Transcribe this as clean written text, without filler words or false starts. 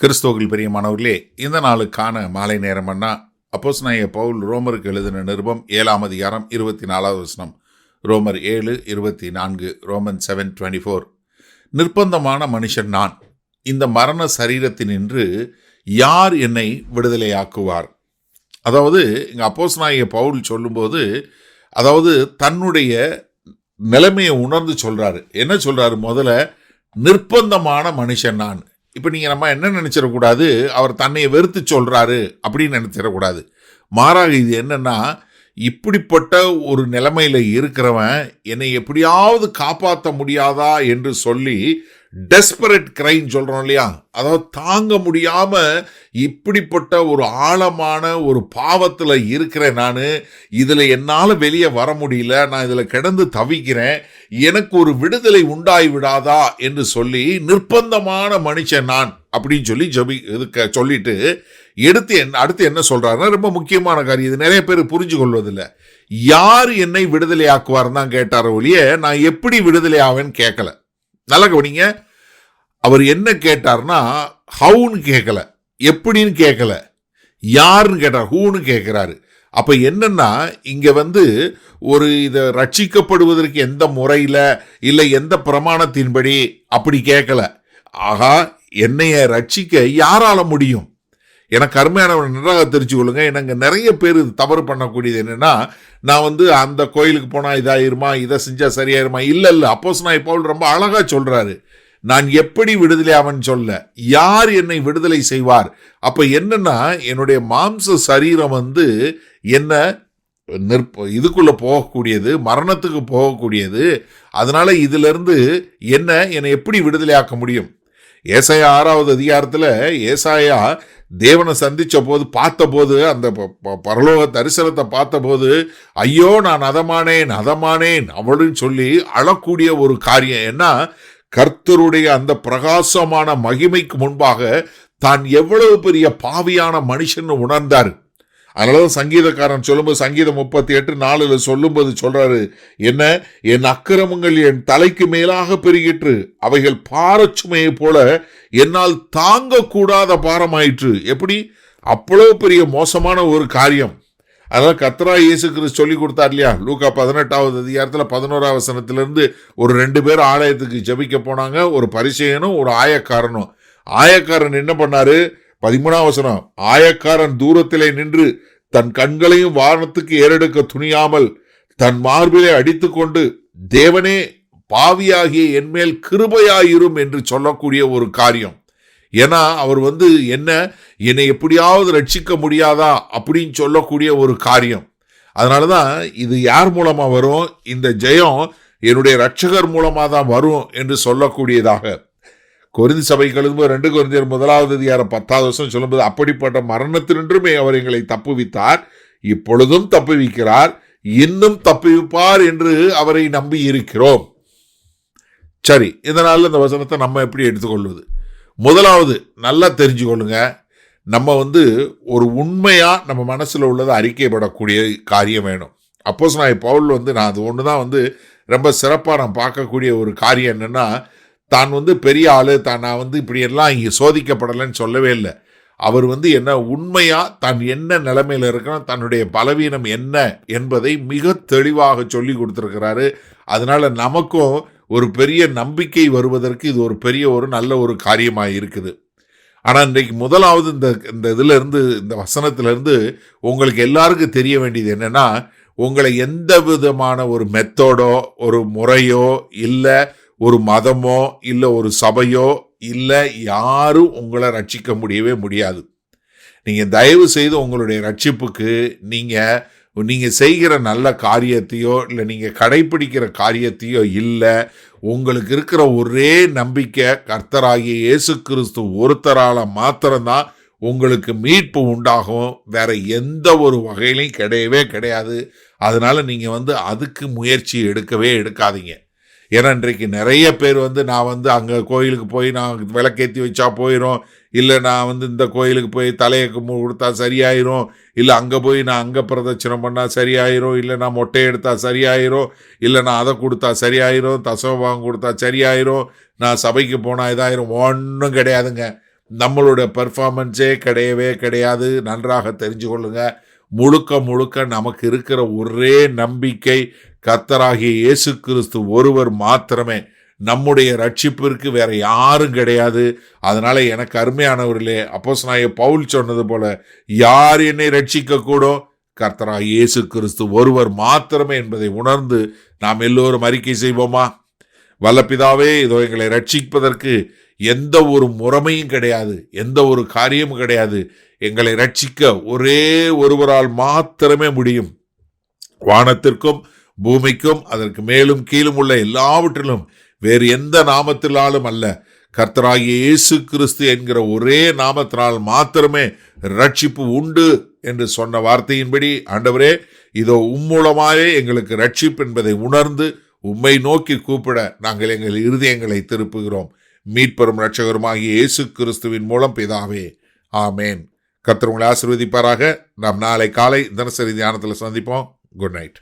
கிறிஸ்துவுக்குள் பிரியமானவர்களே, இந்த நாளுக்கான மாலை நேரம்னா அப்போஸ்தலனாகிய பவுல் ரோமருக்கு எழுதின நிருபம் 7ஆம் அதிகாரம் 24வது வசனம். ரோமர் 7:24, ரோமன் 7:24. நிர்பந்தமான மனுஷன் நான், இந்த மரண சரீரத்தினின்று யார் என்னை விடுதலையாக்குவார்? அதாவது இங்கே அப்போஸ்தலனாகிய பவுல் சொல்லும்போது, அதாவது தன்னுடைய நிலைமையை உணர்ந்து சொல்றாரு. என்ன சொல்றாரு? முதல்ல நிர்பந்தமான மனுஷன் நான். இப்போ நீங்கள் நம்ம என்ன நினச்சிடக்கூடாது, அவர் தன்னை வெறுத்து சொல்கிறாரு அப்படின்னு நினச்சிடக்கூடாது. மாறாக இது என்னென்னா, இப்படிப்பட்ட ஒரு நிலைமையில் இருக்கிறவன் என்னை எப்படியாவது காப்பாற்ற முடியாதா என்று சொல்லி டெஸ்பரேட் கிரைன்னு சொல்கிறோம் இல்லையா, அதாவது தாங்க முடியாமல் இப்படிப்பட்ட ஒரு ஆழமான ஒரு பாவத்தில் இருக்கிறேன் நான், இதில் என்னால் வெளியே வர முடியல, நான் இதில் கிடந்து தவிக்கிறேன், எனக்கு ஒரு விடுதலை உண்டாகி விடாதா என்று சொல்லி நிர்பந்தமான மனுஷன் நான் அப்படின்னு சொல்லி சொல்லிட்டு அடுத்து என்ன சொல்றாருன்னா, ரொம்ப முக்கியமான காரியம். இது நிறைய பேர் புரிஞ்சு கொள்வதில்லை. யார் என்னை விடுதலை ஆக்குவார்னு தான் கேட்டார ஒழிய நான் எப்படி விடுதலை ஆவேன்னு கேட்கல. நல்லா கவனிங்க. அவர் என்ன கேட்டார்னா, ஹவுன்னு கேட்கல, எப்படின்னு கேட்கல, யாருன்னு கேட்டார், ஹூன்னு கேட்கிறாரு. அப்ப என்னன்னா, இங்க ஒரு இதை ரட்சிக்கப்படுவதற்கு எந்த முறையில் இல்லை எந்த பிரமாணத்தின்படி அப்படி கேட்கல. ஆகா, என்னைய ரட்சிக்க யாரால முடியும்? எனக்கு அருமையானவன் நன்றாக தெரிஞ்சு கொள்ளுங்க. எனக்கு நிறைய பேர் தவறு பண்ணக்கூடியது என்னன்னா, நான் அந்த கோயிலுக்கு போனால் இதாயிருமா, இதை செஞ்சா சரியாயிருமா? இல்லை அப்போஸ்தலனாகிய பவுல் ரொம்ப அழகா சொல்றாரு, நான் எப்படி விடுதலை ஆவன் சொல்ல, யார் என்னை விடுதலை செய்வார்? அப்ப என்னன்னா, என்னுடைய மாம்ச சரீரம் என்ன இதுக்குள்ள போகக்கூடியது, மரணத்துக்கு போகக்கூடியது. அதனால இதுல இருந்து என்னை எப்படி விடுதலையாக்க முடியும்? ஏசாயா 6வது அதிகாரத்தில் ஏசாயா தேவனை சந்திச்ச போது பார்த்தபோது, அந்த பரலோக தரிசனத்தை பார்த்தபோது, ஐயோ நான் அதமானேன் அவளுன்னு சொல்லி அழக்கூடிய ஒரு காரியம். ஏன்னா கர்த்தருடைய அந்த பிரகாசமான மகிமைக்கு முன்பாக தான் எவ்வளவு பெரிய பாவியான மனுஷன் உணர்ந்தார். அதனால சங்கீதக்காரன் சொல்லும்போது, சங்கீதம் 38:4 சொல்லும்போது சொல்றாரு, என் அக்கிரமங்கள் என் தலைக்கு மேலாக பெருகிற்று, அவைகள் பாரச்சுமையை போல என்னால் தாங்கக்கூடாத பாரமாயிற்று. எப்படி? அவ்வளவு பெரிய மோசமான ஒரு காரியம். அதனால கர்த்தராகிய இயேசு கிறிஸ்து சொல்லி கொடுத்தார் இல்லையா, லூக்கா 18வது அதிகாரத்தில் 11வது வசனத்திலிருந்து ஒரு 2 பேர் ஆலயத்துக்கு ஜெபிக்க போனாங்க, ஒரு பரிசேயனும் ஒரு ஆயக்காரனும். ஆயக்காரன் என்ன பண்ணாரு? 13வது வசனம், ஆயக்காரன் தூரத்திலே நின்று தன் கண்களையும் வானத்துக்கு ஏறெடுக்க துணியாமல் தன் மார்பிலே அடித்து கொண்டு, தேவனே பாவியாகிய என்மேல் கிருபையாயிரும் என்று சொல்லக்கூடிய ஒரு காரியம். ஏன்னா அவர் என்னை எப்படியாவது ரட்சிக்க முடியாதா அப்படின்னு சொல்லக்கூடிய ஒரு காரியம். அதனாலதான் இது யார் மூலமா வரும்? இந்த ஜெயம் என்னுடைய ரட்சகர் மூலமா தான் வரும் என்று சொல்லக்கூடியதாக கொரிந்தி சபைக்கு எழுதும்போது 2 கொரிந்தியர் 1வது அதிகாரம் 10வது வசனம் சொல்லும்போது, அப்படிப்பட்ட மரணத்தினின்றுமே அவர் எங்களை தப்புவித்தார், இப்பொழுதும் தப்புவிக்கிறார், இன்னும் தப்புவிப்பார் என்று அவரை நம்பி இருக்கிறோம். சரி, இதனால இந்த வசனத்தை நம்ம எப்படி எடுத்துக்கொள்வது? முதலாவது நல்லா தெரிஞ்சு கொள்ளுங்க, நம்ம ஒரு உண்மையா நம்ம மனசுல உள்ளதை அறிக்கைப்படக்கூடிய காரியம் வேணும். அப்போஸ்தலனாகிய பவுல் நான் அது ஒன்று தான் ரொம்ப சிறப்பாக நான் பார்க்கக்கூடிய ஒரு காரியம் என்னன்னா, தான் பெரிய ஆளு, நான் இப்படியெல்லாம் இங்கே சோதிக்கப்படலைன்னு சொல்லவே இல்லை. அவர் என்ன உண்மையா தான் என்ன நிலைமையில் இருக்கணும், தன்னுடைய பலவீனம் என்ன என்பதை மிக தெளிவாக சொல்லி கொடுத்துருக்கிறாரு. அதனால நமக்கும் ஒரு பெரிய நம்பிக்கை வருவதற்கு இது ஒரு பெரிய ஒரு நல்ல ஒரு காரியமாக இருக்குது. ஆனால் இன்றைக்கு முதலாவது இந்த இதிலிருந்து, இந்த வசனத்திலிருந்து உங்களுக்கு எல்லாருக்கும் தெரிய வேண்டியது என்னன்னா, உங்களை எந்த விதமான ஒரு மெத்தடோ ஒரு முறையோ இல்லை ஒரு மதமோ இல்லை ஒரு சபையோ இல்லை யாரும் உங்களை ரட்சிக்க முடியவே முடியாது. நீங்கள் தயவு செய்து உங்களுடைய ரட்சிப்புக்கு நீங்கள் செய்கிற நல்ல காரியத்தையோ இல்லை நீங்கள் கடைப்பிடிக்கிற காரியத்தையோ இல்லை, உங்களுக்கு இருக்கிற ஒரே நம்பிக்கை கர்த்தராகிய இயேசு கிறிஸ்து ஒருத்தரால் மாத்திரம்தான் உங்களுக்கு மீட்பு உண்டாகும். வேற எந்த ஒரு வகையிலையும் கிடையவே கிடையாது. அதனால நீங்கள் அதுக்கு முயற்சி எடுக்காதீங்க. ஏன்னா இன்றைக்கு நிறைய பேர் நான் அங்கே கோயிலுக்கு போய் நான் விளக்கேற்றி வச்சா போயிடும், இல்லை நான் இந்த கோயிலுக்கு போய் தலையை கொடுத்தா சரியாயிரும், இல்லை அங்கே போய் நான் அங்கே பிரதட்சணம் பண்ணால் சரியாயிரும், இல்லை நான் மொட்டை எடுத்தா சரியாயிரும், இல்லை நான் அதை கொடுத்தா சரியாயிரும், தசமபாகம் கொடுத்தா சரியாயிரும், நான் சபைக்கு போனால் இதாயிரும். ஒன்றும் கிடையாதுங்க. நம்மளோட பெர்ஃபார்மன்ஸே கிடையவே கிடையாது. நன்றாக தெரிஞ்சு கொள்ளுங்க. முழுக்க முழுக்க நமக்கு இருக்கிற ஒரே நம்பிக்கை கர்த்தராகிய இயேசு கிறிஸ்து ஒருவர் மாத்திரமே. நம்முடைய ரட்சிப்பிற்கு வேற யாரும் கிடையாது. அதனால எனக்கு அருமையானவர்களே, அப்போஸ்தலனாகிய பவுல் சொன்னது போல, யார் என்னை ரட்சிக்க கூடும்? கர்த்தராகிய இயேசு கிறிஸ்து ஒருவர் மாத்திரமே என்பதை உணர்ந்து நாம் எல்லோரும் அறிக்கை செய்வோமா? வல்ல பிதாவே, இதோ எங்களை ரட்சிப்பதற்கு எந்த ஒரு முறைமையும் கிடையாது, எந்த ஒரு காரியமும் கிடையாது. எங்களை ரட்சிக்க ஒரே ஒருவரால் மாத்திரமே முடியும். வானத்திற்கும் பூமிக்கும் அதற்கு மேலும் கீழும் உள்ள எல்லாவற்றிலும் வேறு எந்த நாமத்தினாலும் அல்ல, கர்த்தராகிய இயேசு கிறிஸ்து என்கிற ஒரே நாமத்தினால் மாத்திரமே ரட்சிப்பு உண்டு என்று சொன்ன வார்த்தையின்படி ஆண்டவரே, இதோ உம்மூலமாயே எங்களுக்கு ரட்சிப்பு என்பதை உணர்ந்து உம்மை நோக்கி கூப்பிட நாங்கள் எங்கள் இருதயங்களை திருப்புகிறோம். மீட்பெரும் இரட்சகருமாகிய இயேசு கிறிஸ்துவின் மூலம் பிதாவே, ஆமேன். கர்த்தர் உங்களை ஆசீர்வதிப்பாராக. நாம் நாளை காலை தினசரி தியானத்தில் சந்திப்போம். Good night.